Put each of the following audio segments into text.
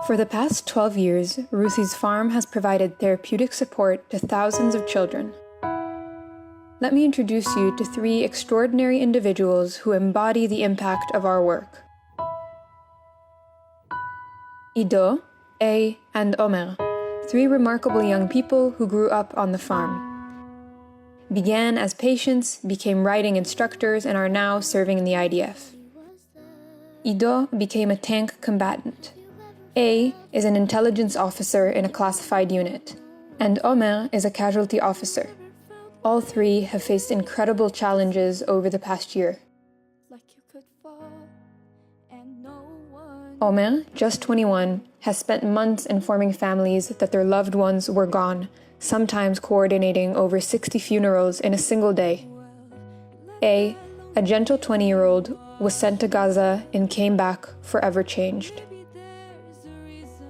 For the past 12 years, Ruthie's farm has provided therapeutic support to thousands of children. Let me introduce you to three extraordinary individuals who embody the impact of our work. Ido, A, and Omer, three remarkable young people who grew up on the farm. Began as patients, became riding instructors, and are now serving in the IDF. Ido became a tank combatant. A is an intelligence officer in a classified unit, and Omer is a casualty officer. All three have faced incredible challenges over the past year. Omer, just 21, has spent months informing families that their loved ones were gone, sometimes coordinating over 60 funerals in a single day. A gentle 20-year-old, was sent to Gaza and came back forever changed.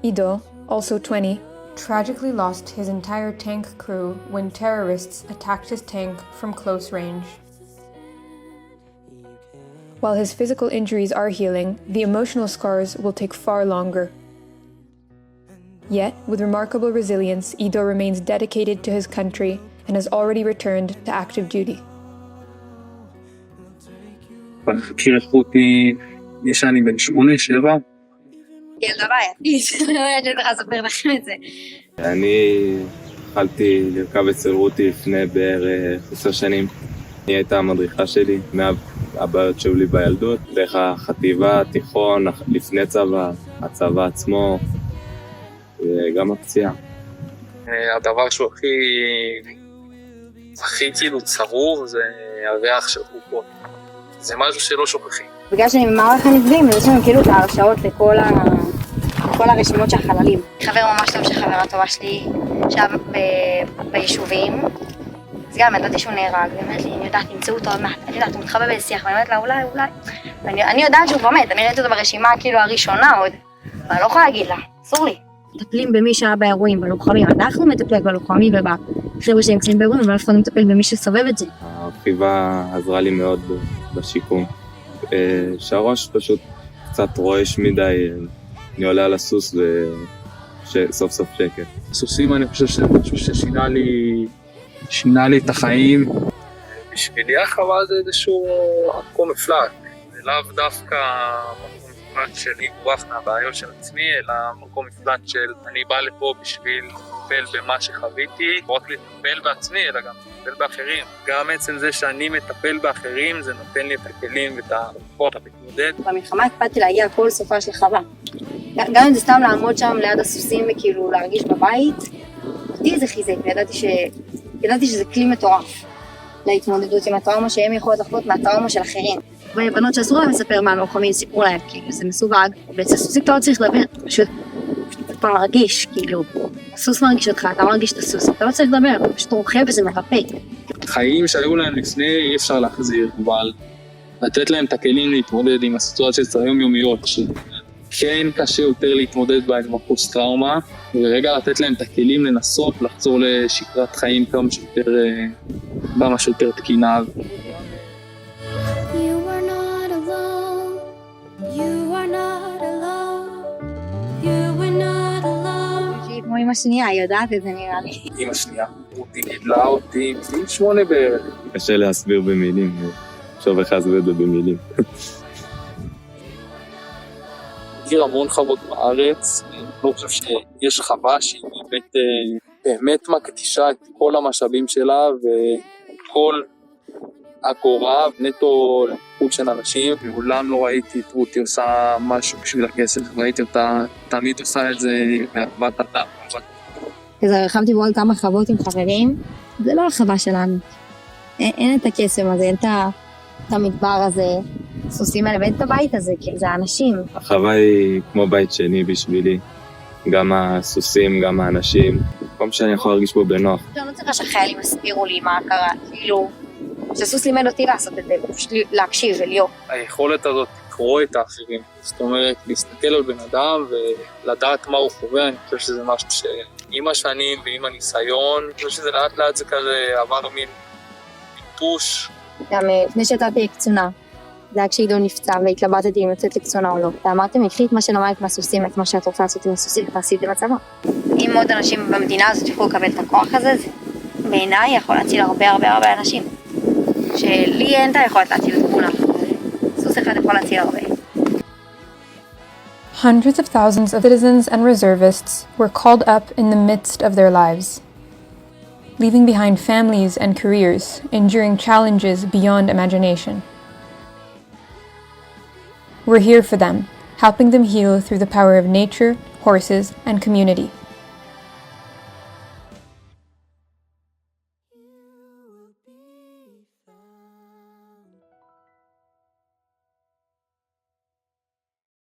Ido, also 20, tragically lost his entire tank crew when terrorists attacked his tank from close range. While his physical injuries are healing, the emotional scars will take far longer. Yet, with remarkable resilience, Ido remains dedicated to his country and has already returned to active duty. מכיר את רותי שאני בן 8-7. ילדה בעייתית, אני לא יודעת שצריך לספר לכם את זה. אני התחלתי לרכב אצל רותי לפני בערך 10 שנים. היא הייתה המדריכה שלי מהבעיות שהיו לי בילדות, דרך החטיבה, התיכון, לפני צבא, הצבא עצמו, וגם הפציעה. הדבר שהוא הכי כאילו צרור זה הריח של חוקות. זה משהו שלא שוכחים. בגלל שאני ממערך הנפגעים, אז יש לנו כאילו את ההרשאות לכל הרשימות של החללים. חבר ממש טוב שחברה טובה שלי שם ביישובים, אז גם ידעתי שהוא נהרג, ואומרת לי, אני יודעת, תמצאו אותו עוד מעט, אני יודעת, הוא מתחבא בשיח, ואני אומרת לה, אולי. ואני יודעת שהוא כבר מת, אני ראיתי אותו ברשימה כאילו הראשונה עוד, אבל אני לא יכולה להגיד לה, אסור לי. מטפלים במי שהיה באירועים, בלוחמים, אנחנו מטפלים בלוחמים ובחבר'ה שנמצאים באירועים, אבל אף אחד לא מטפל במי שסובב את זה. הרכיבה עזרה לי מאוד בשיקום. שהראש פשוט קצת רועש מדי, אני עולה על הסוס וסוף סוף שקט. סוסים אני חושב שזה משהו ששינה לי את החיים. בשבילי החווה זה איזשהו מקום מפלט. זה לאו דווקא מקום מפלט שלי ברח מהבעיות של עצמי, אלא מקום מפלט של אני בא לפה בשביל לטפל במה שחוויתי, לא רק לטפל בעצמי אלא גם לטפל באחרים. גם עצם זה שאני מטפל באחרים זה נותן לי את הכלים ואת הכוחות להתמודד. במלחמה הקפדתי להגיע כל סופה של חווה. גם אם זה סתם לעמוד שם ליד הסוסים וכאילו להרגיש בבית, אותי זה חיזק, ידעתי שזה כלי מטורף להתמודדות עם הטראומה שהם יכולות לחוות מהטראומה של אחרים. ובנות שאסור להם לספר מה לוחמים סיפרו להם, כאילו זה מסווג, ואצל סוסים אתה לא צריך לדבר, פשוט אתה מרגיש, כאילו, הסוס מרגיש אותך, אתה מרגיש את הסוס, אתה לא צריך לדבר, אתה פשוט רוכב וזה מרפא. חיים שהיו להם לפני אי אפשר להחזיר, אבל לתת להם את הכלים להתמודד עם הסיטואציות היומיומיות, כן קשה יותר להתמודד בה עם הפוסט טראומה, ורגע לתת להם את הכלים לנסות לחזור לשגרת חיים כמה שיותר תקינה. כמו אמא שנייה, היא יודעת את זה נראה לי. אמא שנייה, רותי גידלה אותי, בגיל 8 בערך. קשה להסביר במילים, עכשיו איך להסביר את זה במילים. מכיר המון חוות בארץ, אני לא חושב שיש חווה שהיא באמת מקדישה את כל המשאבים שלה וכל אגורה נטו לטיפול של אנשים. מעולם לא ראיתי את רותי עושה משהו בשביל הכסף, ראיתי אותה תמיד עושה את זה מאהבת אדם. אז הרחבתי בעוד כמה חוות עם חברים, זה לא החווה שלנו. אין את הקסם הזה, אין את המדבר הזה, סוסים האלה, ואין את הבית הזה, כי זה האנשים. החווה היא כמו בית שני בשבילי, גם הסוסים, גם האנשים, מקום שאני יכול להרגיש בו בנוח. אני לא צריכה שהחיילים הסבירו לי מה קרה, כאילו, שסוס לימד אותי לעשות את זה, פשוט להקשיב ולהיות. היכולת הזאת לקרוא את האחרים, זאת אומרת, להסתכל על בן אדם ולדעת מה הוא חווה, אני חושב שזה משהו שעם השנים ועם הניסיון, אני חושב שזה לאט לאט זה כזה עבר מין פוש. גם לפני שהייתי קצונה, זה היה כשעידו נפצע והתלבטתי אם לצאת לקצונה או לא. ואמרתם, קחי את מה שלמדת מהסוסים, את מה שאת רוצה לעשות עם הסוסים, תעשי את זה בצבא. אם עוד אנשים במדינה הזאת יוכלו לקבל את הכוח הזה, זה בעיניי יכול להציל הרבה אנשים. שלי אין את היכולת להציל את כולם. סוס אחד יכול להציל הרבה. Hundreds of thousands of citizens and reservists were called up in the midst of their lives, leaving behind families and careers, enduring challenges beyond imagination. We're here for them, helping them heal through the power of nature, horses, and community.